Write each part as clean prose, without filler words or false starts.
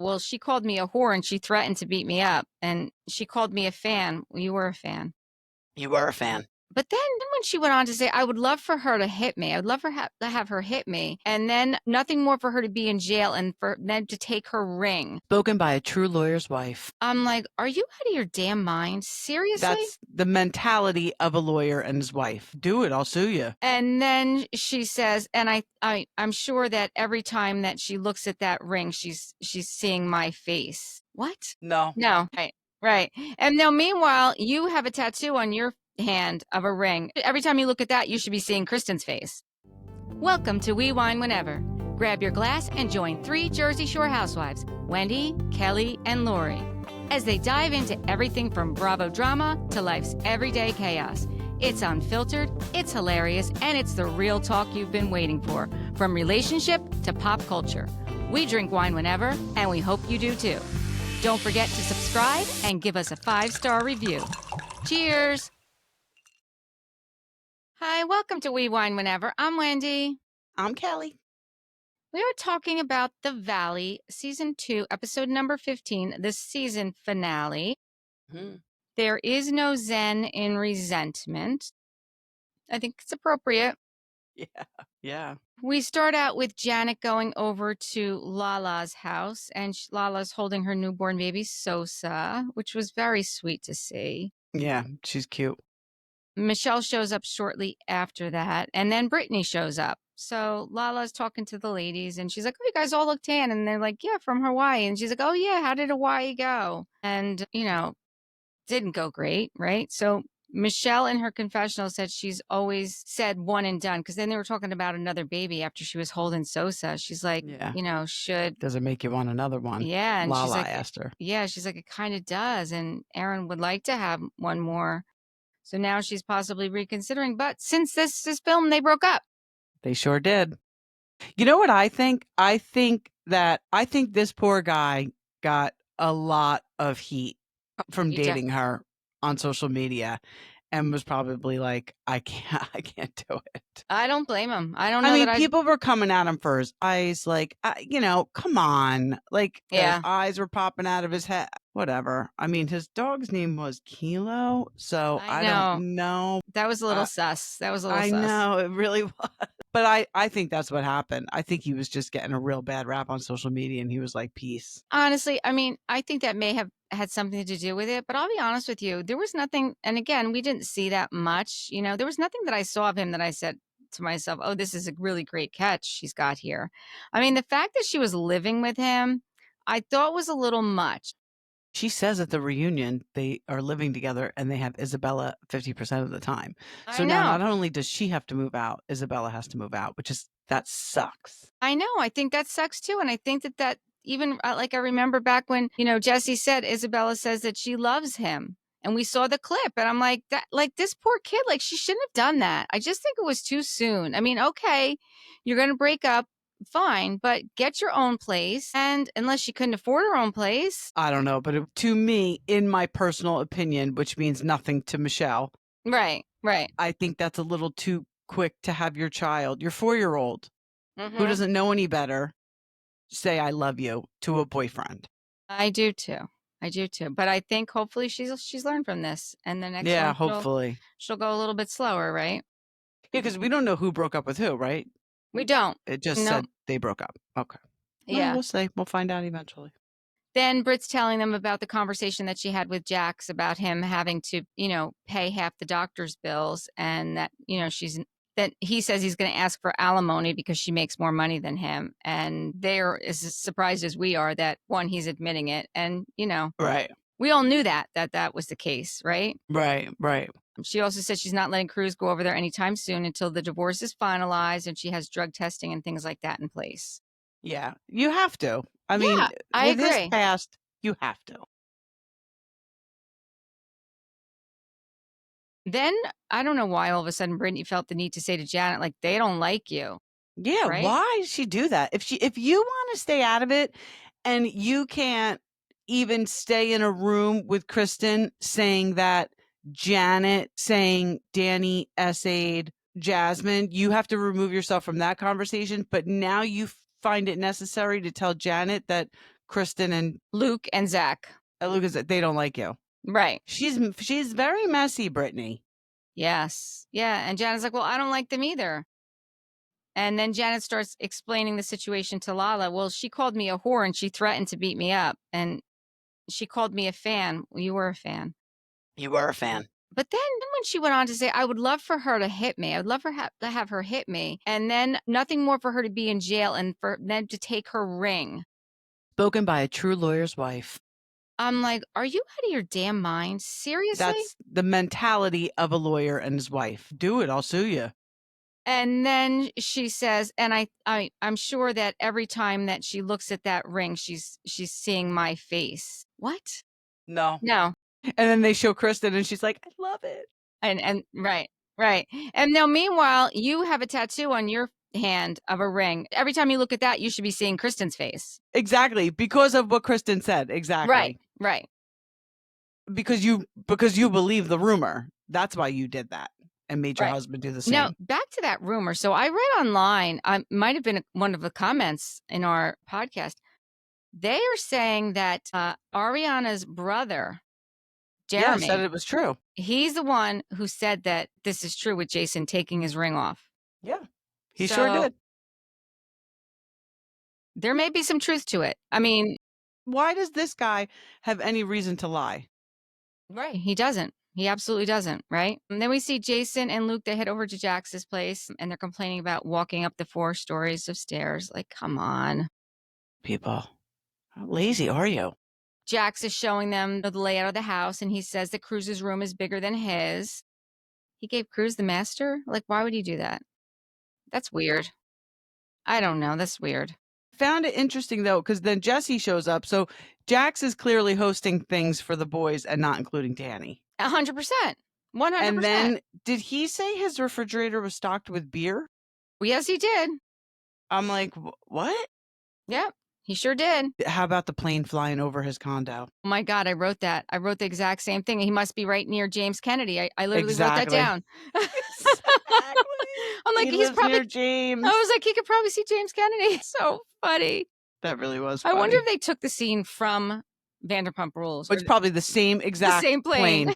Well, she called me a whore and she threatened to beat me up. And she called me a fan. Well, you were a fan. You were a fan. But then when she went on to say, I would love for her to hit me. I would love for to have her hit me. And then nothing more for her to be in jail and for them to take her ring. Spoken by a true lawyer's wife. I'm like, are you out of your damn mind? Seriously? That's the mentality of a lawyer and his wife. Do it, I'll sue you. And then she says, and I'm sure that every time that she looks at that ring, she's seeing my face. What? No. No. Right. And now, meanwhile, you have a tattoo on your hand of a ring. Every time you look at that, you should be seeing Kristen's face. Welcome to We Wine Whenever. Grab your glass and join 3 Jersey Shore housewives, Wendy, Kelly, and Lori, as they dive into everything from Bravo drama to life's everyday chaos. It's unfiltered, it's hilarious, and it's the real talk you've been waiting for, from relationship to pop culture. We drink wine whenever, and we hope you do too. Don't forget to subscribe and give us a 5-star review. Cheers! Hi, welcome to We Wine Whenever. I'm Wendy. I'm Kelly. We are talking about The Valley, Season 2, Episode number 15, the season finale. Mm-hmm. There is no Zen in resentment. I think it's appropriate. Yeah. We start out with Janet going over to Lala's house, and Lala's holding her newborn baby, Sosa, which was very sweet to see. Yeah, she's cute. Michelle shows up shortly after that, and then Brittany shows up. So Lala's talking to the ladies, and she's like, oh, you guys all look tan. And they're like, yeah, from Hawaii. And she's like, oh, yeah, how did Hawaii go? And, didn't go great, right? So Michelle in her confessional said she's always said one and done, because then they were talking about another baby after she was holding Sosa. She's like, Does it make you want another one? Yeah. And Lala she's like, asked her. Yeah, she's like, it kind of does. And Aaron would like to have one more. So now she's possibly reconsidering. But since this is filmed, they broke up. They sure did. You know what I think? I think this poor guy got a lot of heat from dating her on social media and was probably like, I can't do it. I don't blame him. I mean, people were coming at him for his eyes, like, come on. Like, his eyes were popping out of his head. Whatever. I mean, his dog's name was Kilo, so I don't know. That was a little sus. I know, it really was. But I think that's what happened. I think he was just getting a real bad rap on social media, and he was like, peace. Honestly, I mean, I think that may have had something to do with it, but I'll be honest with you. There was nothing, and again, we didn't see that much. There was nothing that I saw of him that I said to myself, oh, this is a really great catch she's got here. I mean, the fact that she was living with him, I thought was a little much. She says at the reunion they are living together and they have Isabella 50% of the time. So now not only does she have to move out, Isabella has to move out, that sucks. I know. I think that sucks too. And I think that even like I remember back when, Jesse said, Isabella says that she loves him. And we saw the clip and I'm like, this poor kid, like she shouldn't have done that. I just think it was too soon. I mean, okay, you're going to break up. Fine, but get your own place. And unless she couldn't afford her own place. I don't know, but to me, in my personal opinion, which means nothing to Michelle. Right. I think that's a little too quick to have your child, your 4-year-old, who doesn't know any better, say I love you to a boyfriend. I do too. But I think hopefully she's learned from this. And the next one, hopefully. She'll go a little bit slower, right? Yeah, because we don't know who broke up with who, right? We don't. It just said they broke up. Okay. Yeah. We'll see. We'll find out eventually. Then Britt's telling them about the conversation that she had with Jax about him having to, pay half the doctor's bills and that, that he says he's going to ask for alimony because she makes more money than him. And they're as surprised as we are that, one, he's admitting it. And, Right. We all knew that was the case, right? Right. She also said she's not letting Cruz go over there anytime soon until the divorce is finalized and she has drug testing and things like that in place. Yeah, you have to. I mean, I with agree. this past, you have to. Then, I don't know why all of a sudden Brittany felt the need to say to Janet, like, they don't like you. Yeah, right? Why did she do that? If you want to stay out of it and you can't even stay in a room with Kristen saying that Janet saying Danny essayed Jasmine, you have to remove yourself from that conversation. But now you find it necessary to tell Janet that Kristen and Luke and Zack. Lucas, they don't like you. Right. She's very messy, Brittany. Yes. Yeah. And Janet's like, well, I don't like them either. And then Janet starts explaining the situation to Lala. Well, she called me a whore and she threatened to beat me up. And she called me a fan. Well, you were a fan. You were a fan. But then when she went on to say, I would love for her to hit me. I would love for to have her hit me. And then nothing more for her to be in jail and for them to take her ring. Spoken by a true lawyer's wife. I'm like, are you out of your damn mind? Seriously? That's the mentality of a lawyer and his wife. Do it, I'll sue you. And then she says, and I'm sure that every time that she looks at that ring, she's seeing my face. What? No. No. And then they show Kristen and she's like, I love it. And right. And now meanwhile, you have a tattoo on your hand of a ring. Every time you look at that, you should be seeing Kristen's face. Exactly. Because of what Kristen said. Exactly. Right. Because you believe the rumor. That's why you did that and made your husband do the same. Now, back to that rumor. So I read online, might have been one of the comments in our podcast. They are saying that Ariana's brother, Jeremy, said it was true. He's the one who said that this is true with Jason taking his ring off. Yeah, he sure did. There may be some truth to it. I mean, why does this guy have any reason to lie? Right. He doesn't. He absolutely doesn't. Right. And then we see Jason and Luke. They head over to Jax's place and they're complaining about walking up the 4 stories of stairs. Like, come on. People, how lazy are you? Jax is showing them the layout of the house and he says that Cruz's room is bigger than his. He gave Cruz the master? Like, why would he do that? That's weird. I don't know. That's weird. Found it interesting, though, because then Jesse shows up. So Jax is clearly hosting things for the boys and not including Danny. 100%. 100%. And then did he say his refrigerator was stocked with beer? Well, yes, he did. I'm like, what? Yep. He sure did. How about the plane flying over his condo? Oh my God, I wrote that. I wrote the exact same thing. He must be right near James Kennedy. I literally wrote that down. Exactly. I'm like, he's probably near James. I was like, he could probably see James Kennedy. So funny. That really was funny. I wonder if they took the scene from Vanderpump Rules. It's probably the same exact plane.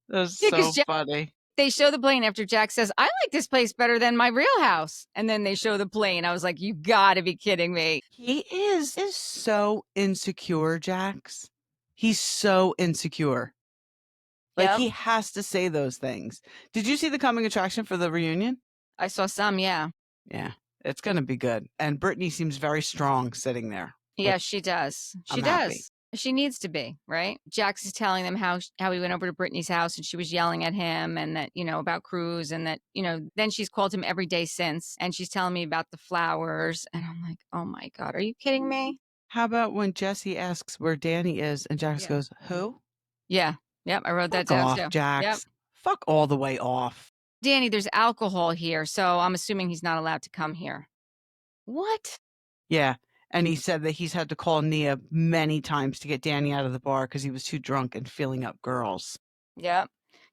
That was so funny. They show the plane after Jack says, I like this place better than my real house. And then they show the plane. I was like, you gotta be kidding me. He is so insecure, Jax. He's so insecure. Like, he has to say those things. Did you see the coming attraction for the reunion? I saw some, yeah. Yeah, it's going to be good. And Brittany seems very strong sitting there. Yeah, she does. She does. She needs to be, right? Jax is telling them how he went over to Brittany's house and she was yelling at him and that, about Cruz and that, then she's called him every day since. And she's telling me about the flowers. And I'm like, oh my God, are you kidding me? How about when Jesse asks where Danny is and Jax goes, who? Yeah. Yep. I wrote that down too. Jax. Yep. Fuck all the way off. Danny, there's alcohol here. So I'm assuming he's not allowed to come here. What? Yeah. And he said that he's had to call Nia many times to get Danny out of the bar because he was too drunk and filling up girls. Yeah.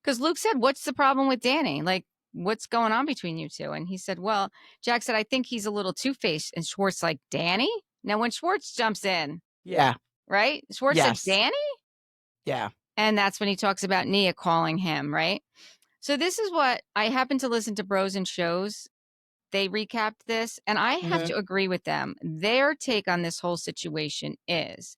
Because Luke said, what's the problem with Danny? Like, what's going on between you two? And he said, well, Jack said, I think he's a little two-faced. And Schwartz like, Danny? Now, when Schwartz jumps in. Yeah. Right? Schwartz said, Danny? Yeah. And that's when he talks about Nia calling him, right? So this is what I happen to listen to Bros and Shows. They recapped this, and I have to agree with them. Their take on this whole situation is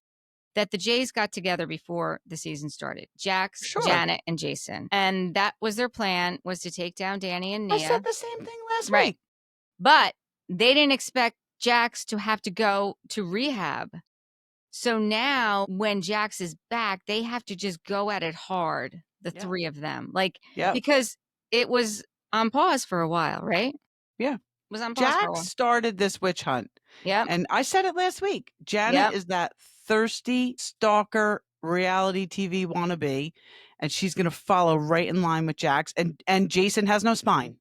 that the Jays got together before the season started. Jax, Janet, and Jason. And that was their plan, was to take down Danny and Nia. I said the same thing last week. But they didn't expect Jax to have to go to rehab. So now when Jax is back, they have to just go at it hard, the 3 of them. Like, because it was on pause for a while, right? Yeah. Was on pause for a while. Jax started this witch hunt. Yeah. And I said it last week. Janet is that thirsty stalker reality TV wannabe, and she's going to follow right in line with Jax. And Jason has no spine.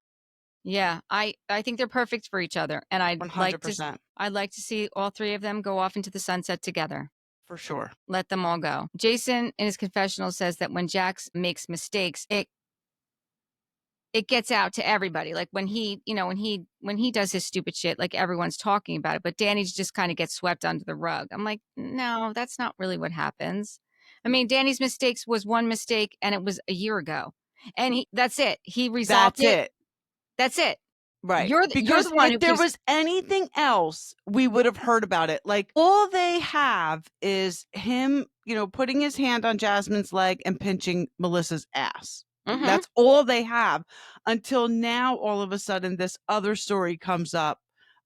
Yeah, I think they're perfect for each other, and I'd 100%. like to see all 3 of them go off into the sunset together. For sure. Let them all go. Jason, in his confessional, says that when Jax makes mistakes, it gets out to everybody. Like when he, when he does his stupid shit, like everyone's talking about it, but Danny's just kind of gets swept under the rug. I'm like, no, that's not really what happens. I mean, Danny's mistakes was one mistake and it was a year ago. And that's it. He resolved That's it. That's it. Right. You're Because the one if who there keeps was anything else, we would have heard about it. Like all they have is him, putting his hand on Jasmine's leg and pinching Melissa's ass. Mhm. That's all they have until now. All of a sudden, this other story comes up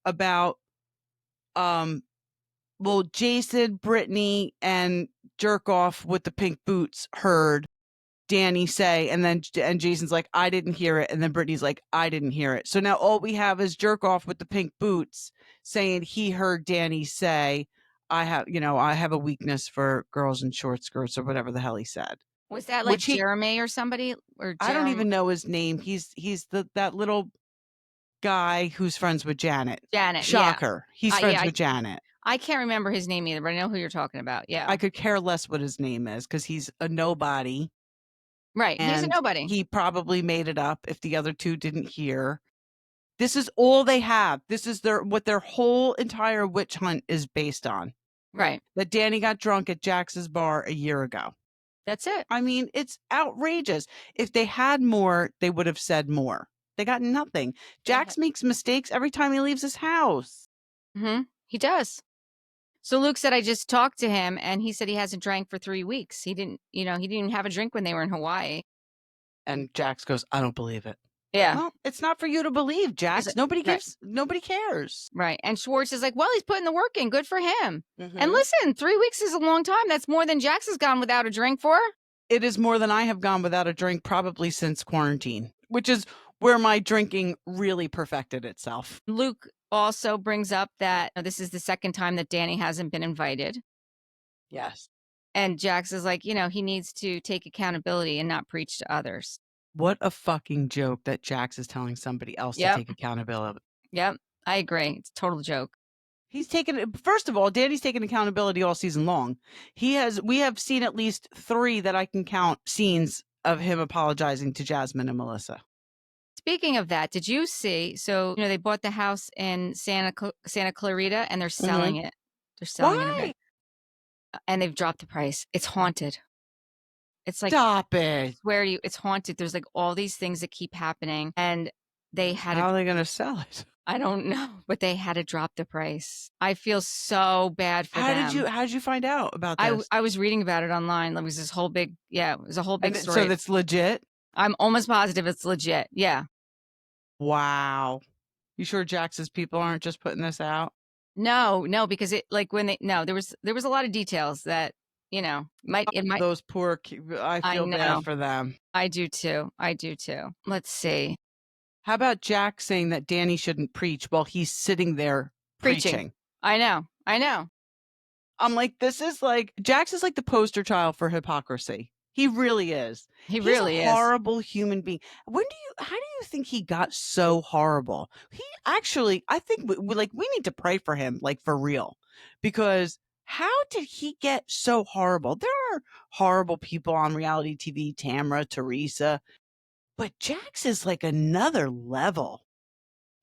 about, well, Jason, Brittany, and Jerk Off with the pink boots heard Danny say, and Jason's like, I didn't hear it. And then Brittany's like, I didn't hear it. So now all we have is Jerk Off with the pink boots saying he heard Danny say, I have a weakness for girls in short skirts or whatever the hell he said. Was that like Jeremy or somebody or I don't even know his name. He's that little guy who's friends with Janet. Shocker. Yeah. He's friends with Janet. I can't remember his name either, but I know who you're talking about. Yeah. I could care less what his name is because he's a nobody. Right. He's a nobody. He probably made it up if the other two didn't hear. This is all they have. This is what their whole entire witch hunt is based on. Right. That Danny got drunk at Jax's bar a year ago. That's it. I mean, it's outrageous. If they had more, they would have said more. They got nothing. Jax makes mistakes every time he leaves his house. Mm-hmm. He does. So Luke said, I just talked to him and he said he hasn't drank for 3 weeks. He didn't even have a drink when they were in Hawaii. And Jax goes, I don't believe it. Yeah. Well, it's not for you to believe, Jax. Nobody cares. Right. And Schwartz is like, well, he's putting the work in. Good for him. Mm-hmm. And listen, 3 weeks is a long time. That's more than Jax has gone without a drink for. It is more than I have gone without a drink probably since quarantine, which is where my drinking really perfected itself. Luke also brings up that this is the second time that Danny hasn't been invited. Yes. And Jax is like, he needs to take accountability and not preach to others. What a fucking joke that Jax is telling somebody else to take accountability. Yep, I agree. It's a total joke. He's taken, first of all, Danny's taken accountability all season long. We have seen at least 3 that I can count scenes of him apologizing to Jasmine and Melissa. Speaking of that, did you see? So, they bought the house in Santa Clarita and they're selling it. They're selling it. And they've dropped the price. It's haunted. It's like, stop it. I swear to you, it's haunted. There's like all these things that keep happening. And they had How are they going to sell it? I don't know, but they had to drop the price. I feel so bad for them. How did you find out about this? I was reading about it online. There was this whole big, it was a whole big story. So that's legit? I'm almost positive it's legit. Yeah. Wow. You sure Jax's people aren't just putting this out? No, because there was a lot of details that, might. Those poor, I feel bad for them. I do too. Let's see. How about Jack saying that Danny shouldn't preach while he's sitting there preaching? I know. I'm like, Jax is like the poster child for hypocrisy. He really is. He's a horrible human being. How do you think he got so horrible? I think we need to pray for him, like for real, because how did he get so horrible? There are horrible people on reality TV, Tamra, Teresa, but Jax is like another level.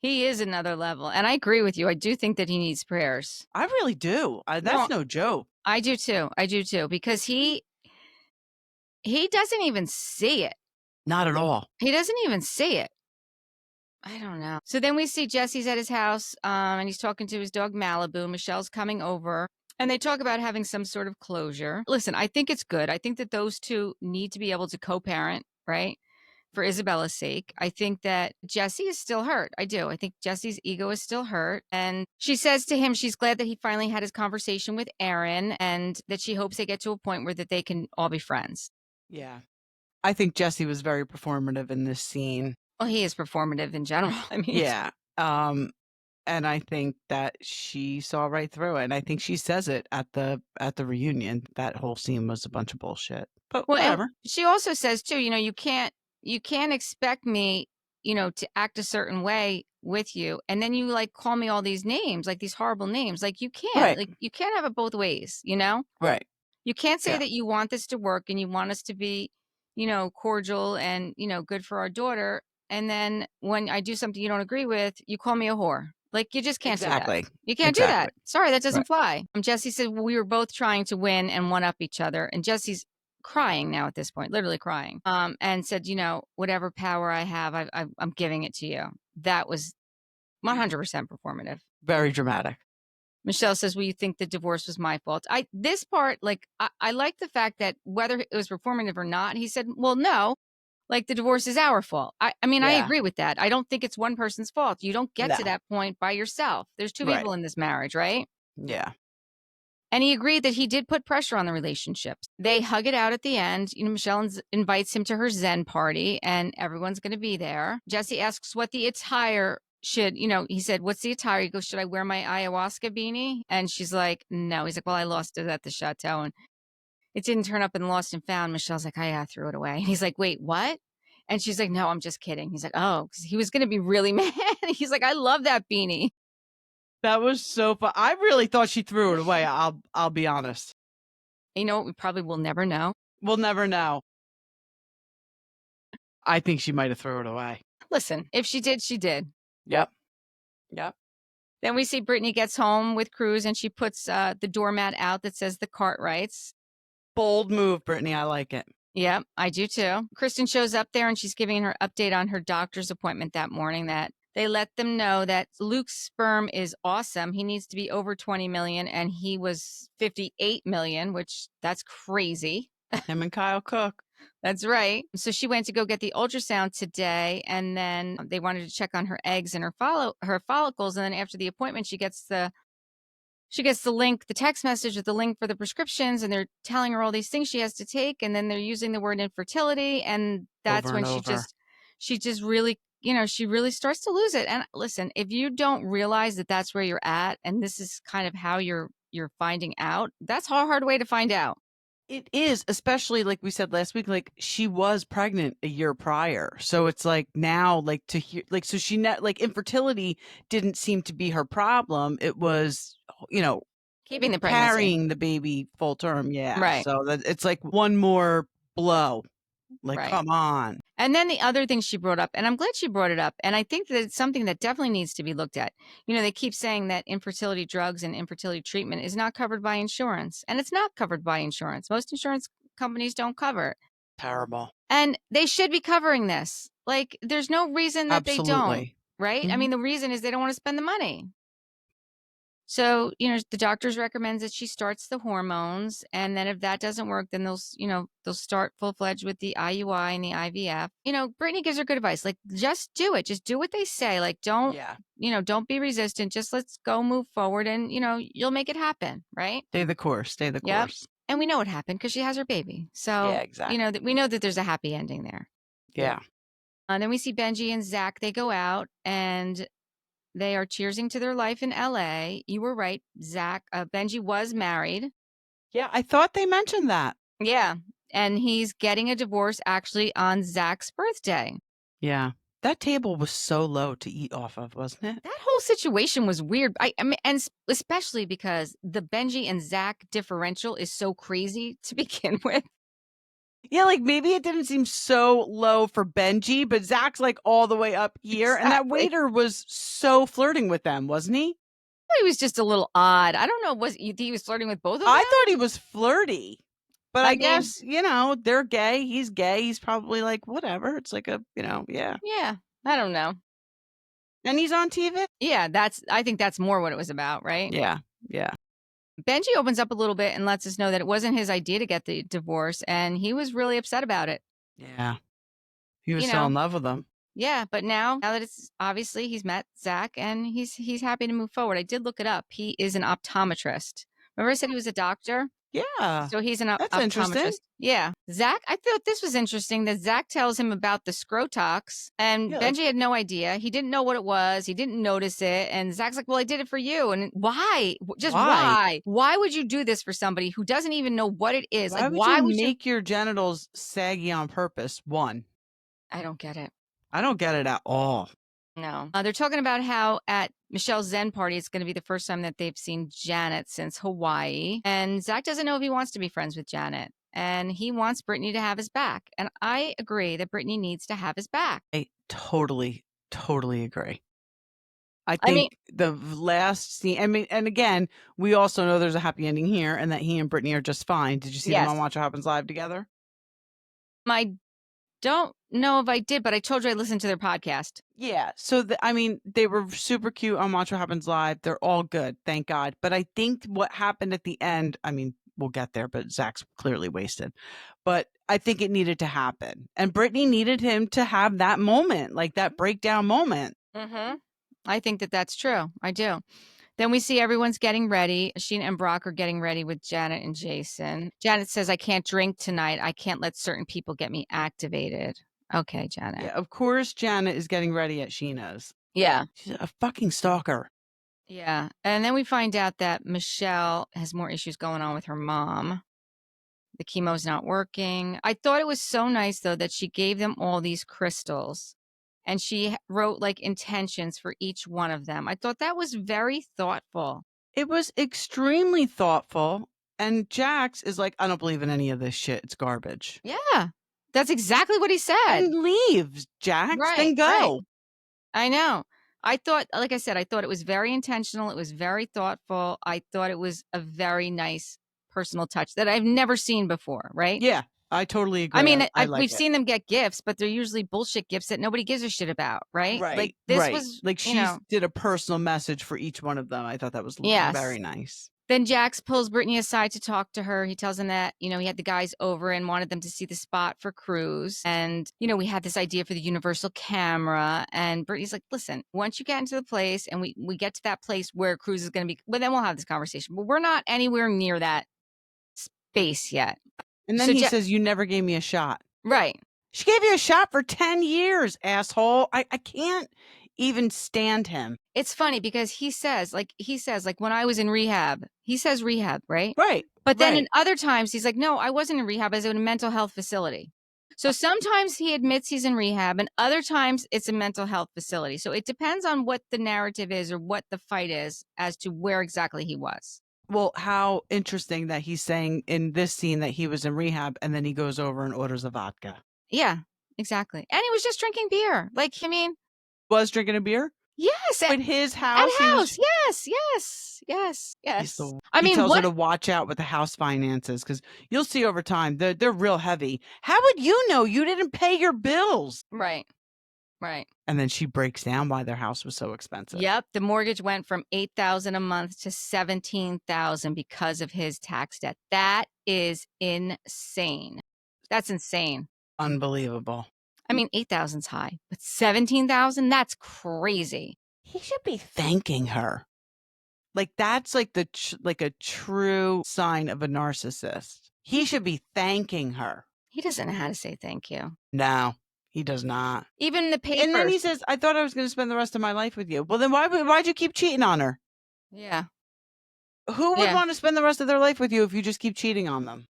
He is another level. And I agree with you. I do think that he needs prayers. I really do. That's no joke. I do too. Because he doesn't even see it. Not at all. He doesn't even see it. I don't know. So then we see Jesse's at his house and he's talking to his dog Malibu. Michelle's coming over and they talk about having some sort of closure. Listen, I think it's good. I think that those two need to be able to co-parent, right? For Isabella's sake. I think that Jesse is still hurt. I do. I think Jesse's ego is still hurt. And she says to him, she's glad that he finally had his conversation with Aaron and that she hopes they get to a point where that they can all be friends. Yeah. I think Jesse was very performative in this scene. Well, he is performative in general. I mean, yeah. And I think that she saw right through it. And I think she says it at the reunion. That whole scene was a bunch of bullshit. But whatever. She also says too, you can't expect me, to act a certain way with you. And then you call me all these names, like these horrible names. Like you can't, you can't have it both ways, Right. You can't say that you want this to work and you want us to be, cordial and, good for our daughter. And then when I do something you don't agree with, you call me a whore. Like, you just can't do that. Exactly. You can't do that. Sorry, that doesn't Right. fly. Jesse said, well, we were both trying to win and one up each other. And Jesse's crying now at this point, literally crying, and said, you know, whatever power I have, I'm giving it to you. That was 100% performative. Very dramatic. Michelle says, well, you think the divorce was my fault. This part, like, I like the fact that whether it was performative or not, he said, well, no, like, the divorce is our fault. I mean, I agree with that. I don't think it's one person's fault. You don't get to that point by yourself. There's two people in this marriage, right? Yeah. And he agreed that he did put pressure on the relationships. They hug it out at the end. You know, Michelle invites him to her Zen party, and everyone's going to be there. Jesse asks what the attire should, you know, he said, what's the attire? He goes, should I wear my ayahuasca beanie? And she's like, no. He's like, well, I lost it at the chateau, and it didn't turn up in Lost and Found. Michelle's like, I threw it away. And he's like, wait, what? And she's like, no, I'm just kidding. He's like, oh, because he was going to be really mad. He's like, I love that beanie. That was so fun. I really thought she threw it away. I'll be honest. You know what? We probably will never know. We'll never know. I think she might have thrown it away. Listen, if she did, she did. Yep. Then we see Brittany gets home with Cruz, and she puts the doormat out that says the Cartwrights. Bold move, Brittany. I like it. Yep, I do too. Kristen shows up there, and she's giving her update on her doctor's appointment that morning, that they let them know that Luke's sperm is awesome. He needs to be over 20 million, and he was 58 million, which that's crazy. Him and Kyle Cook. That's right. So she went to go get the ultrasound today, and then they wanted to check on her eggs and her follicles. And then after the appointment, she gets the link, the text message with the link for the prescriptions, and they're telling her all these things she has to take. And then they're using the word infertility. And that's when she just really, you know, she really starts to lose it. And listen, if you don't realize that that's where you're at, and this is kind of how you're finding out, that's a hard way to find out. It is, especially like we said last week, like she was pregnant a year prior. So it's like now, like to hear, like, so she like infertility didn't seem to be her problem. It was, you know, keeping the pregnancy, carrying the baby full term. Yeah. Right. So that it's like one more blow. Like, come on. And then the other thing she brought up, and I'm glad she brought it up, and I think that it's something that definitely needs to be looked at. You know, they keep saying that infertility drugs and infertility treatment is not covered by insurance, and it's not covered by insurance. Most insurance companies don't cover it. Terrible. And they should be covering this. Like, there's no reason that they don't, right? I mean, the reason is they don't want to spend the money. So, you know, the doctors recommend that she starts the hormones. And then if that doesn't work, then they'll start full-fledged with the IUI and the IVF. You know, Brittany gives her good advice. Like, just do it. Just do what they say. Like, don't be resistant. Just let's go move forward, and, you know, you'll make it happen. Right. Stay the course. And we know what happened because she has her baby. So, you know, we know that there's a happy ending there. Yeah. And then we see Benji and Zack. They go out and they are cheersing to their life in LA. You were right, Zack. Benji was married. Yeah, I thought they mentioned that. Yeah, and he's getting a divorce actually on Zack's birthday. Yeah, that table was so low to eat off of, wasn't it? That whole situation was weird. I mean, and especially because the Benji and Zack differential is so crazy to begin with. Yeah, like maybe it didn't seem so low for Benji, but Zack's like all the way up here. Exactly. And that waiter was so flirting with them, wasn't he? He was just a little odd. I don't know. He was flirting with both of them? I thought he was flirty. But I guess, you know, they're gay. He's gay. He's probably like, whatever. It's like a, you know, yeah. Yeah, I don't know. And he's on TV? Yeah, I think that's more what it was about, right? Yeah. Benji opens up a little bit and lets us know that it wasn't his idea to get the divorce, and he was really upset about it. Yeah. He was so in love with him. Yeah, but now that it's obviously he's met Zack and he's happy to move forward. I did look it up. He is an optometrist. Remember I said he was a doctor? Yeah. So he's an optometrist. That's interesting. Yeah. Zack, I thought this was interesting that Zack tells him about the scrotox, and Benji had no idea. He didn't know what it was. He didn't notice it. And Zack's like, well, I did it for you. And why? Just why? Why would you do this for somebody who doesn't even know what it is? Why would you make your genitals saggy on purpose? One. I don't get it. I don't get it at all. No. They're talking about how at Michelle's Zen Party, it's going to be the first time that they've seen Janet since Hawaii. And Zack doesn't know if he wants to be friends with Janet. and he wants Brittany to have his back. And I agree that Brittany needs to have his back. I totally agree. I I mean, think the last scene, and again, we also know there's a happy ending here and that he and Brittany are just fine. Did you see them yes. on Watch What Happens Live together? I don't know if I did, but I told you I listened to their podcast. Yeah. So, they were super cute on Watch What Happens Live. They're all good, thank God. But I think what happened at the end, we'll get there, but Zach's clearly wasted. But I think it needed to happen. And Brittany needed him to have that moment, like that breakdown moment. Mm-hmm. I think that that's true. I do. Then we see everyone's getting ready. Sheena and Brock are getting ready with Janet and Jason. Janet says, I can't drink tonight. I can't let certain people get me activated. Okay, Janet. Yeah, of course, Janet is getting ready at Sheena's. Yeah. She's a fucking stalker. Yeah. And then we find out that Michelle has more issues going on with her mom. The chemo's not working. I thought it was so nice, though, that she gave them all these crystals and she wrote like intentions for each one of them. I thought that was very thoughtful. It was extremely thoughtful. And Jax is like, I don't believe in any of this shit. It's garbage. Yeah. That's exactly what he said. And leaves, Jax. Right, Then go. right. I know. I thought, like I said, I thought it was very intentional. It was very thoughtful. I thought it was a very nice personal touch that I've never seen before, right? Yeah, I totally agree. I mean, I like we've it. seen them get gifts, but they're usually bullshit gifts that nobody gives a shit about, right? Right. Like this right. was like she did a personal message for each one of them. I thought that was very nice. Then Jax pulls Brittany aside to talk to her. He tells him that, he had the guys over and wanted them to see the spot for Cruz. And, we had this idea for the universal camera. And Brittany's like, listen, once you get into the place and we get to that place where Cruz is going to be, well, then we'll have this conversation. But we're not anywhere near that space yet. And then he says, you never gave me a shot. Right. She gave you a shot for 10 years, asshole. I can't even stand him. It's funny because he says, when I was in rehab, he says rehab, right? Right. But then in other times, he's like, no, I wasn't in rehab. I was in a mental health facility. So sometimes he admits he's in rehab and other times it's a mental health facility. So it depends on what the narrative is or what the fight is as to where exactly he was. Well, how interesting that he's saying in this scene that he was in rehab and then he goes over and orders a vodka. Yeah, exactly. And he was just drinking beer. Was drinking a beer? Yes. At his house? Yes. He tells her to watch out with the house finances because you'll see over time, they're real heavy. How would you know? You didn't pay your bills. Right. And then she breaks down why their house was so expensive. Yep. The mortgage went from $8,000 a month to $17,000 because of his tax debt. That is insane. That's insane. Unbelievable. I mean, 8,000's high, but 17,000, that's crazy. He should be thanking her. Like that's like a true sign of a narcissist. He should be thanking her. He doesn't know how to say thank you. No, he does not. Even the papers. And then he says, I thought I was going to spend the rest of my life with you. Well, then why'd you keep cheating on her? Yeah. Who would want to spend the rest of their life with you if you just keep cheating on them?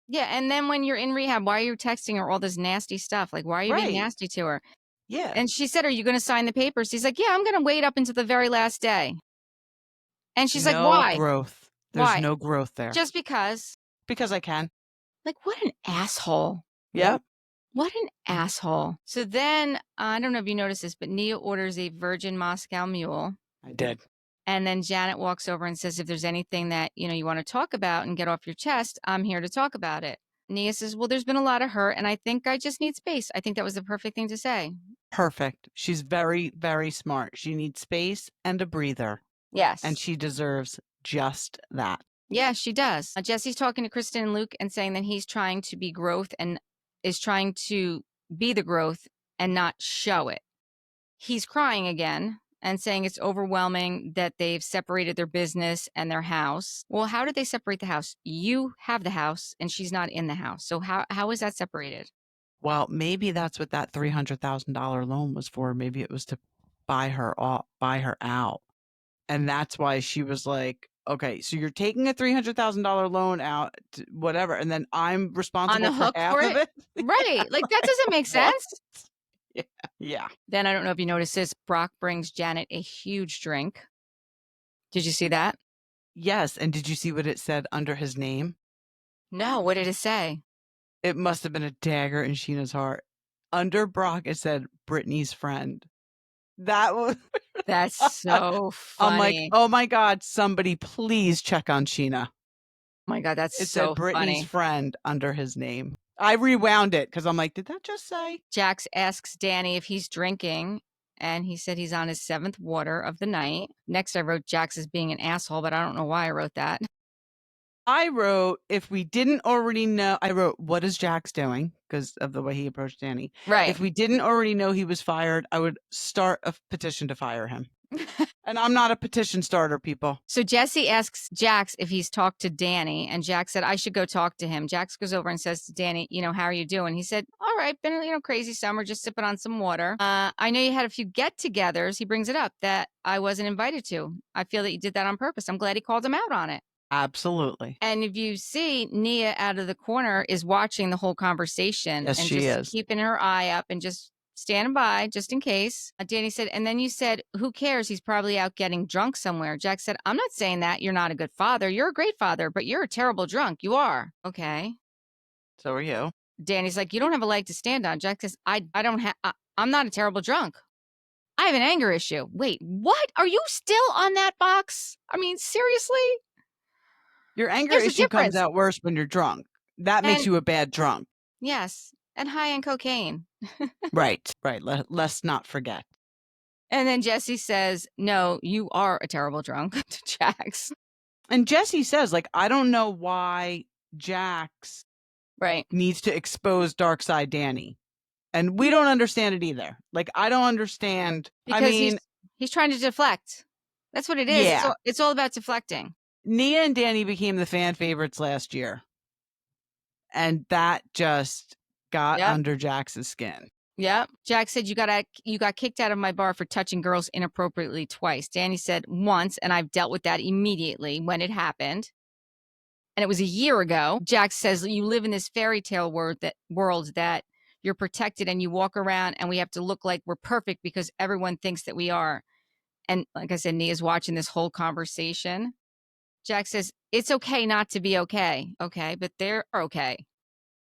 Yeah, and then when you're in rehab, why are you texting her all this nasty stuff? Like, why are you being nasty to her? Yeah. And she said, are you going to sign the papers? He's like, yeah, I'm going to wait up until the very last day. And she's like, why? No growth. There's no growth there. Just because. Because I can. Like, what an asshole. Yep. What an asshole. So then, I don't know if you noticed this, but Nia orders a virgin Moscow mule. I did. And then Janet walks over and says, if there's anything that, you want to talk about and get off your chest, I'm here to talk about it. Nia says, well, there's been a lot of hurt and I think I just need space. I think that was the perfect thing to say. Perfect. She's very, very smart. She needs space and a breather. Yes. And she deserves just that. Yeah, she does. Jesse's talking to Kristen and Luke and saying that he's trying to be growth and is trying to be the growth and not show it. He's crying again and saying it's overwhelming that they've separated their business and their house. Well, how did they separate the house? You have the house and she's not in the house. So how is that separated? Well, maybe that's what that $300,000 loan was for. Maybe it was to buy her out. And that's why she was like, okay, so you're taking a $300,000 loan out, whatever, and then I'm responsible for half of it? Right. Like, that doesn't make sense. Yeah. Then I don't know if you noticed this, Brock brings Janet a huge drink. Did you see that? Yes. And did you see what it said under his name? No. What did it say? It must have been a dagger in Sheena's heart. Under Brock, it said Brittany's friend. That was That's so I'm like, funny. oh my God, somebody please check on Sheena. Oh my God, that's It so said Brittany's funny. friend under his name. I rewound it because I'm like, did that just say? Jax asks Danny if he's drinking, and he said he's on his 7th water of the night. Next, I wrote Jax as being an asshole, but I don't know why I wrote that. I wrote, if we didn't already know, I wrote, what is Jax doing? Because of the way he approached Danny. Right. If we didn't already know he was fired, I would start a petition to fire him. And I'm not a petition starter, people. So Jesse asks Jax if he's talked to Danny, and Jax said, I should go talk to him. Jax goes over and says to Danny, how are you doing? He said, all right, been, crazy summer, just sipping on some water. I know you had a few get-togethers. He brings it up that I wasn't invited to. I feel that you did that on purpose. I'm glad he called him out on it. Absolutely. And if you see, Nia out of the corner is watching the whole conversation. Yes, and she just is. keeping her eye up and just standing by just in case. Danny said, and then you said, who cares? He's probably out getting drunk somewhere. Jack said, I'm not saying that. You're not a good father. You're a great father, but you're a terrible drunk. You are. Okay. So are you. Danny's like, you don't have a leg to stand on. Jack says, I don't have, I'm not a terrible drunk. I have an anger issue. Wait, what? Are you still on that box? I mean, seriously? Your anger There's a issue comes difference. out worse when you're drunk. That makes And- you a bad drunk. Yes. And high on cocaine. Right. Let's not forget. And then Jesse says, no, you are a terrible drunk to Jax. And Jesse says, like, I don't know why Jax Right. needs to expose Dark Side Danny. And we don't understand it either. Like, I don't understand. Because I mean, he's trying to deflect. That's what it is. Yeah. It's all about deflecting. Nia and Danny became the fan favorites last year. And that just got under Jax's skin. Yep. Jack said, you got kicked out of my bar for touching girls inappropriately twice. Danny said once, and I've dealt with that immediately when it happened. And it was a year ago. Jack says, you live in this fairy tale world that you're protected and you walk around and we have to look like we're perfect because everyone thinks that we are. And like I said, Nia's watching this whole conversation. Jack says, it's okay not to be okay. Okay, but they're okay.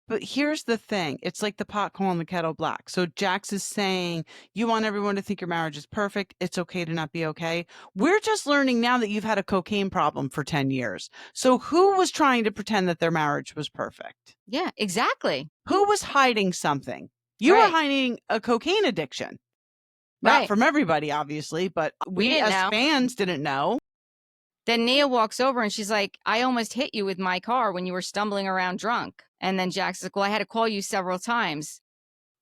But here's the thing. It's like the pot calling the kettle black. So Jax is saying, you want everyone to think your marriage is perfect. It's okay to not be okay. We're just learning now that you've had a cocaine problem for 10 years. So who was trying to pretend that their marriage was perfect? Yeah, exactly. Who was hiding something? You were hiding a cocaine addiction. Not from everybody, obviously, but we as fans didn't know. Then Nia walks over and she's like, I almost hit you with my car when you were stumbling around drunk. And then Jack's like, well, I had to call you several times.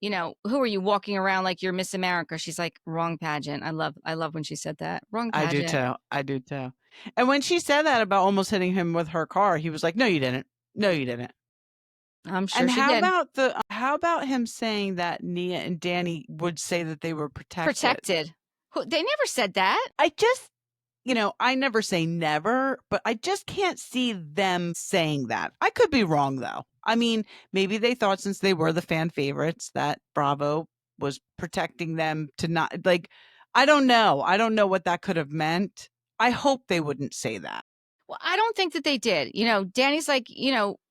Who are you walking around like you're Miss America? She's like, wrong pageant. I love when she said that. Wrong pageant. I do too. And when she said that about almost hitting him with her car, he was like, no, you didn't. No, you didn't. I'm sure and she did. How about him saying that Nia and Danny would say that they were protected? They never said that. I never say never, but I just can't see them saying that. I could be wrong, though. I mean, maybe they thought since they were the fan favorites that Bravo was protecting them to not, I don't know. I don't know what that could have meant. I hope they wouldn't say that. Well, I don't think that they did. Danny's like,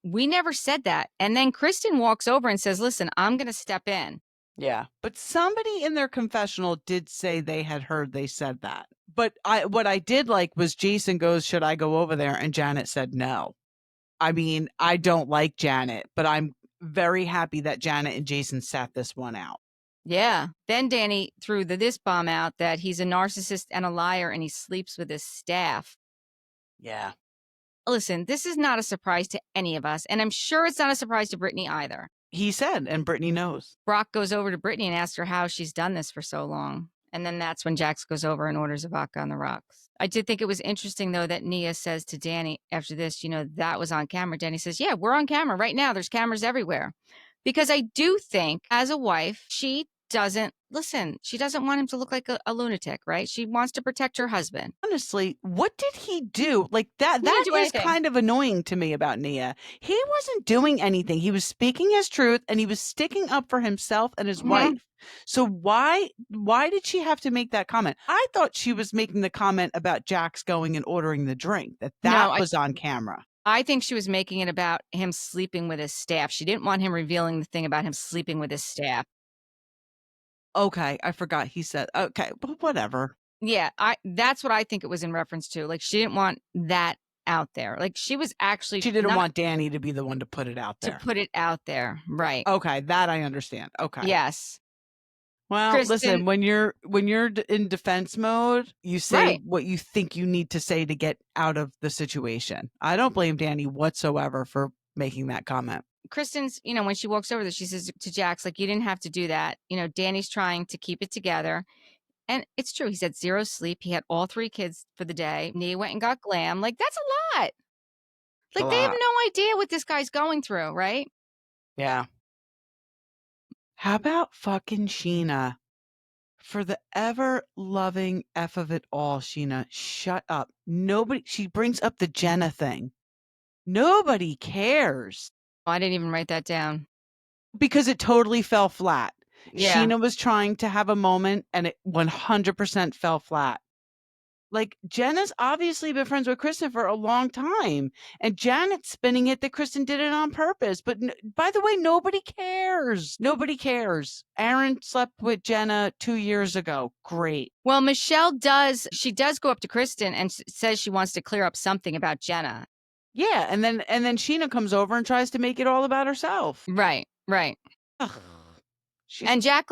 we never said that. And then Kristen walks over and says, listen, I'm going to step in. Yeah. But somebody in their confessional did say they had heard they said that. But what I did like was Jason goes, should I go over there? And Janet said no. I mean, I don't like Janet, but I'm very happy that Janet and Jason sat this one out. Yeah. Then Danny threw this bomb out that he's a narcissist and a liar and he sleeps with his staff. Yeah. Listen, this is not a surprise to any of us. And I'm sure it's not a surprise to Brittany either. He said, and Brittany knows. Brock goes over to Brittany and asks her how she's done this for so long. And then that's when Jax goes over and orders a vodka on the rocks. I did think it was interesting, though, that Nia says to Danny after this, that was on camera. Danny says, yeah, we're on camera right now. There's cameras everywhere. Because I do think as a wife, she doesn't want him to look like a lunatic, right? She wants to protect her husband. Honestly, what did he do? Like that is kind of annoying to me about Nia. He wasn't doing anything. He was speaking his truth and he was sticking up for himself and his wife. So why did she have to make that comment? I thought she was making the comment about Jax going and ordering the drink, that was on camera. I think she was making it about him sleeping with his staff. She didn't want him revealing the thing about him sleeping with his staff. Okay, I forgot he said. Okay, but whatever. Yeah, that's what I think it was in reference to. Like, she didn't want that out there. Like, she was actually She didn't not want Danny to be the one to put it out to there. put it out there. Right. Okay, that I understand. Okay. Yes. Well, Kristen, listen, when you're in defense mode, you say right. what you think you need to say to get out of the situation. I don't blame Danny whatsoever for making that comment. Kristen's, when she walks over there, she says to Jax, like, you didn't have to do that. Danny's trying to keep it together. And it's true. He said 0 sleep. He had all 3 kids for the day. Nia went and got glam. Like, that's a lot. Like, they have no idea what this guy's going through, right? Yeah. How about fucking Sheena? For the ever loving F of it all, Sheena, shut up. She brings up the Jenna thing. Nobody cares. Oh, I didn't even write that down. Because it totally fell flat. Yeah. Sheena was trying to have a moment and it 100% fell flat. Like, Jenna's obviously been friends with Kristen for a long time, and Janet's spinning it that Kristen did it on purpose. But by the way, nobody cares. Nobody cares. Aaron slept with Jenna 2 years ago. Great. Well, Michelle does go up to Kristen and says she wants to clear up something about Jenna. Yeah, and then Sheena comes over and tries to make it all about herself. Right. Ugh. And Zack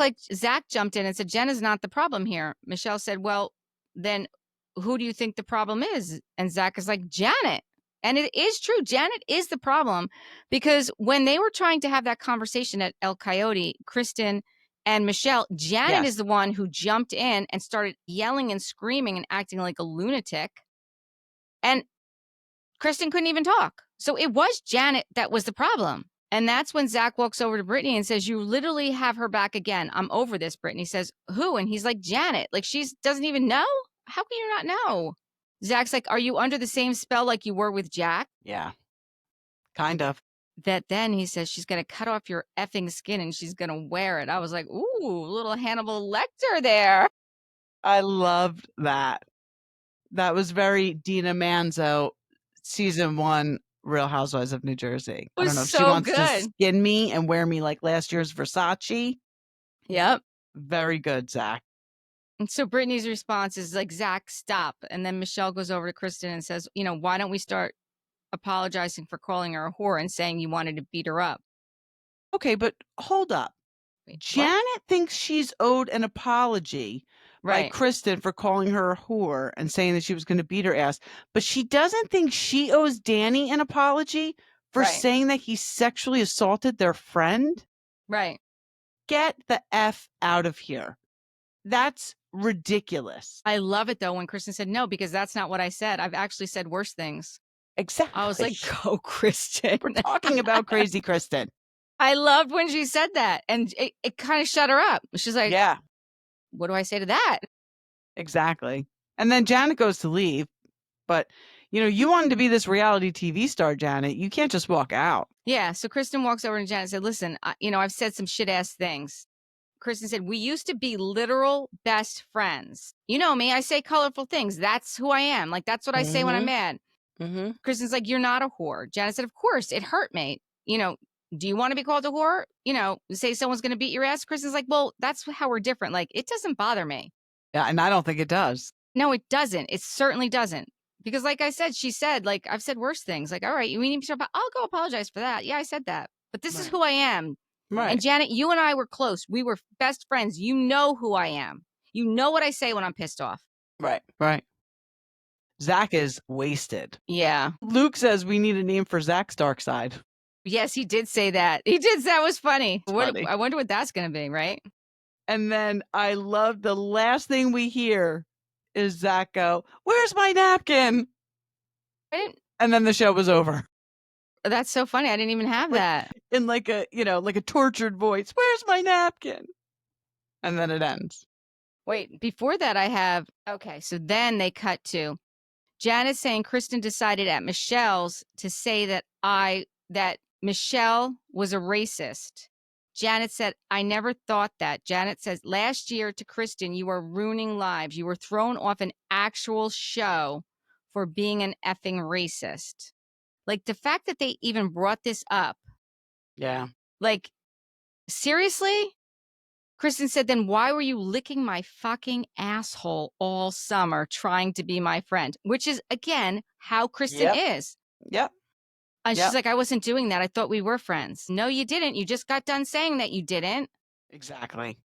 jumped in and said, Jenna's not the problem here. Michelle said, well, then who do you think the problem is? And Zack is like, Janet. And it is true. Janet is the problem, because when they were trying to have that conversation at El Coyote, Kristen and Michelle, Janet is the one who jumped in and started yelling and screaming and acting like a lunatic. And Kristen couldn't even talk. So it was Janet that was the problem. And that's when Zack walks over to Brittany and says, you literally have her back again. I'm over this. Brittany says, who? And he's like, Janet. Like, she doesn't even know? How can you not know? Zack's like, are you under the same spell like you were with Jack? Yeah. Kind of. That then he says, she's going to cut off your effing skin and she's going to wear it. I was like, ooh, little Hannibal Lecter there. I loved that. That was very Dina Manzo, season 1, Real Housewives of New Jersey. I don't know if she wants to skin me and wear me like last year's Versace. Yep. Very good, Zack. And so Brittany's response is like, Zack, stop. And then Michelle goes over to Kristen and says, why don't we start apologizing for calling her a whore and saying you wanted to beat her up? Okay, but hold up. Wait, Janet thinks she's owed an apology by Kristen for calling her a whore and saying that she was going to beat her ass. But she doesn't think she owes Danny an apology for saying that he sexually assaulted their friend. Right. Get the F out of here. That's ridiculous. I love it, though, when Kristen said, no, because that's not what I said. I've actually said worse things. Exactly. I was like, go, Kristen. We're talking about crazy Kristen. I loved when she said that. And it kind of shut her up. She's like, yeah, what do I say to that? Exactly. And then Janet goes to leave. But, you wanted to be this reality TV star, Janet. You can't just walk out. Yeah. So Kristen walks over to Janet and said, listen, I've said some shit ass things. Kristen said, we used to be literal best friends. You know me. I say colorful things. That's who I am. Like, that's what I say when I'm mad. Mm-hmm. Kristen's like, you're not a whore. Janet said, of course, it hurt me. Do you want to be called a whore? Say someone's going to beat your ass. Kristen's like, well, that's how we're different. Like, it doesn't bother me. Yeah, and I don't think it does. No, it doesn't. It certainly doesn't. Because like I said, she said, like, I've said worse things. Like, all right, you need to, I'll go apologize for that. Yeah, I said that. But this is who I am. Right. And Janet, you and I were close. We were best friends. You know who I am. You know what I say when I'm pissed off. Right. Zack is wasted. Yeah. Luke says we need a name for Zack's dark side. Yes, he did say that. He did. That was funny. I wonder what that's going to be, right? And then I love the last thing we hear is Zack go, where's my napkin? And then the show was over. That's so funny. I didn't even have that. In like a tortured voice. Where's my napkin? And then it ends. Wait, before that I have, okay, so then they cut to Janet saying Kristen decided at Michelle's to say that Michelle was a racist. Janet said, I never thought that. Janet says, last year to Kristen, you were ruining lives. You were thrown off an actual show for being an effing racist. Like, the fact that they even brought this up. Yeah. Like, seriously? Kristen said, then why were you licking my fucking asshole all summer trying to be my friend? Which is, again, how Kristen is. Yep. And she's like, I wasn't doing that. I thought we were friends. No, you didn't. You just got done saying that you didn't. Exactly.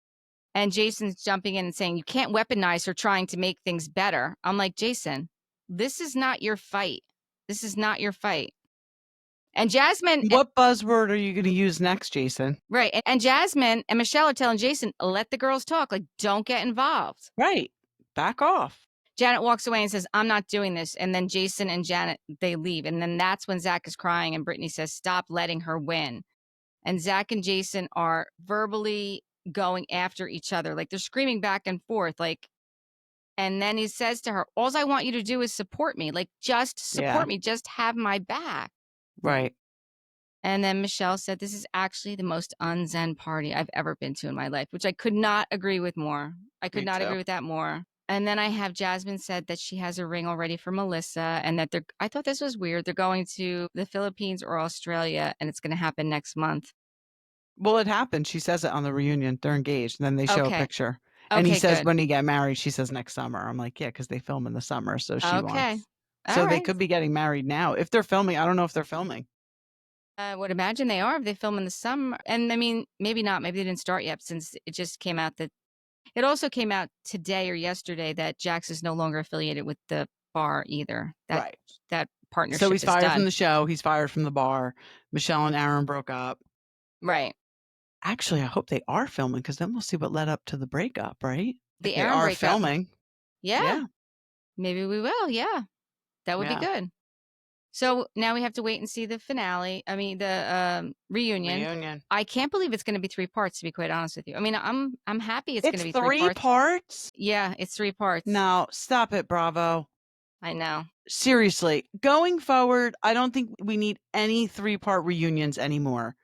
And Jason's jumping in and saying, you can't weaponize her trying to make things better. I'm like, Jason, this is not your fight. This is not your fight. And Jasmine. What buzzword are you going to use next, Jason? Right. And Jasmine and Michelle are telling Jason, let the girls talk. Like, don't get involved. Right. Back off. Janet walks away and says, I'm not doing this. And then Jason and Janet, they leave. And then that's when Zack is crying and Brittany says, stop letting her win. And Zack and Jason are verbally going after each other. Like, they're screaming back and forth. Like, and then he says to her, all I want you to do is support me. Like, just support me. Just have my back. Right. And then Michelle said, this is actually the most Un-Zen party I've ever been to in my life, which I could not agree with more. I could not agree with that more. And then I have Jasmine said that she has a ring already for Melissa and that I thought this was weird. They're going to the Philippines or Australia and it's going to happen next month. Well, it happened. She says it on the reunion. They're engaged. And then they show a picture. And he says, when you get married, she says next summer. I'm like, yeah, because they film in the summer. So she wants. So they could be getting married now. If they're filming, I don't know if they're filming. I would imagine they are if they film in the summer. And I mean, maybe not. Maybe they didn't start yet since it just came out that it also came out today or yesterday that Jax is no longer affiliated with the bar either. That partnership. So he's fired from the show. He's fired from the bar. Michelle and Aaron broke up. Right. Actually, I hope they are filming because then we'll see what led up to the breakup, right? The if Aaron they are breakup. filming. Yeah. Maybe we will. Yeah. That would be good. So now we have to wait and see the finale. I mean, the reunion. I can't believe it's going to be 3 parts, to be quite honest with you. I mean, I'm happy it's going to be 3 parts. Yeah, it's 3 parts. No, stop it, Bravo. I know. Seriously, going forward, I don't think we need any 3-part reunions anymore.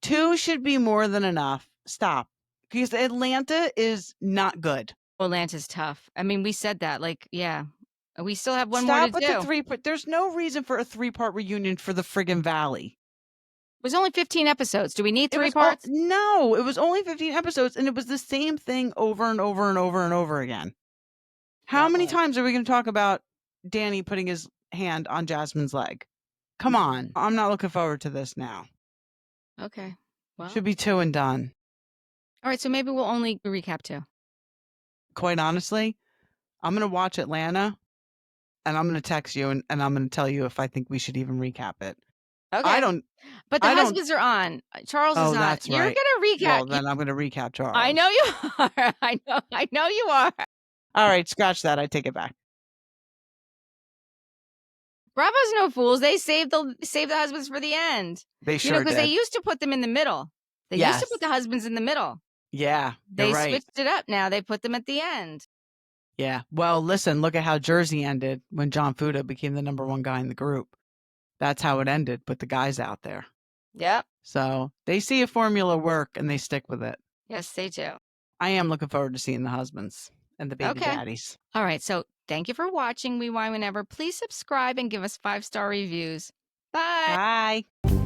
2 should be more than enough. Stop. Because Atlanta is not good. Atlanta's tough. I mean, we said that. Like, yeah. We still have one Stop more to do. The 3 part. There's no reason for a 3-part reunion for the friggin' Valley. It was only 15 episodes. Do we need 3 parts? No, it was only 15 episodes, and it was the same thing over and over and over and over again. How many times are we going to talk about Danny putting his hand on Jasmine's leg? Come on. I'm not looking forward to this now. Okay. Well, should be 2 and done. All right, so maybe we'll only recap 2. Quite honestly, I'm going to watch Atlanta, and I'm going to text you, and I'm going to tell you if I think we should even recap it. Okay. But the husbands are on. Charles is on. That's You're right. going to recap. Well, then I'm going to recap Charles. I know you are. I know you are. All right, scratch that. I take it back. Bravo's no fools. They saved the husbands for the end. They sure did. Because they used to put them in the middle. They used to put the husbands in the middle. Yeah, they switched it up now. They put them at the end. Yeah. Well, listen, look at how Jersey ended when John Fuda became the #1 guy in the group. That's how it ended with the guys out there. Yep. So they see a formula work and they stick with it. Yes, they do. I am looking forward to seeing the husbands and the baby daddies. All right. So thank you for watching We Wine Whenever. Please subscribe and give us 5-star reviews. Bye. Bye.